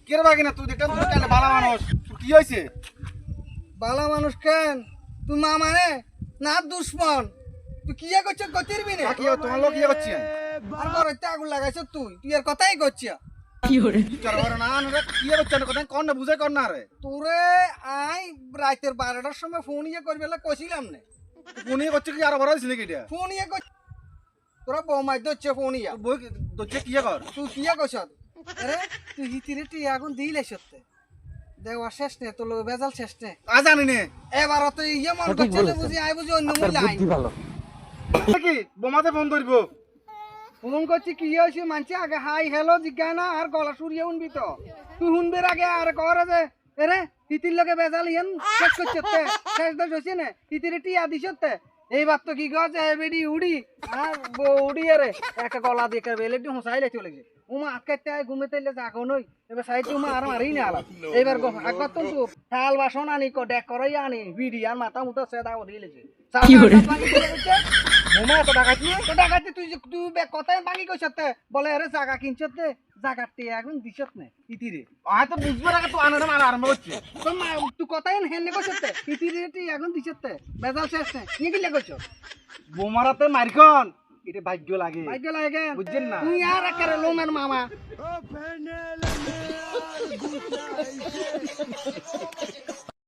কে রে বাগিনা তুই দেখলাম তুই কেন ভালো মানুষ কি হয়েছে? বালা মানুষ কেন তুই মা মানে না দুশ্মন তুই কি করছিস গতির বিনে কি তোমার লোক কি করছেন? আর ঘরেতে আগুন লাগাইছ তুই আর কথাই করছিস কি করে না না কি করছেন কথা কোন না বুঝাই কর না রে। তোরে আই রাতের 12টার সময় ফোন করবি বলে কইছিলাম না ফোন করছে কি আর বড় হইছে নাকি এটা? ফোন তোরা বৌমাই দচ্ছে ফোন বই দচ্ছে কি কর? তুই কি করছ আরে তুই হিতিরে তুই আগুন দিলে সত্যি দেওয়া শেষ নে তোর বেজাল শেষ নে আ জানি নে এবার তো ইয়ে মন করছে না বুঝি আই বুঝি অন্য মূল্য আই কি বোমাতে ফোন ধরব ফোন করছি কি হয়েছে মানছি আগে হাই হ্যালো জিজ্ঞা না আর গলা সুরিয়ে শুনবি তো তুই শুনবির আগে আর করে যে এরে তিতির লগে বেজাল ইয়ান শেষ করছে শেষ দোষ হয়েছে না তিতিরে টিয়া দিছতে এইবার তো কি গছে বেডি উড়ি আর উড়ি আরে একটা গলা দিয়ে বেলে একটু হোসাইলে চলে গেছে উমা আটকাইতে ঘুমে তাইলে যাগো নই এবার সাইতে উমা আর মারি না আলা এবার একবার তো চুপ থাল বাসন আনি ডেক করাই আনি বিড়ি আর মাথা মুটা সেদা দিলেছে উমা তো ডাকাতি তুই কথাই ভাঙি কইছতে বলে আরে জায়গা কিনছতে জায়গাতে এখন দিছত না ইতিরে তো বুঝবার আগে তো আনার মারা আরম্ভ হচ্ছে। তুই কথাই হেনে কইছতে ইতিরে তুই এখন দিছতে বেজাল শেষ না কি কি লাগছ বোমারাতে মারিখন এটা ভাগ্য লাগে ভাগ্য লাগে বুঝছেন না তুই আর একারে লোমের মামা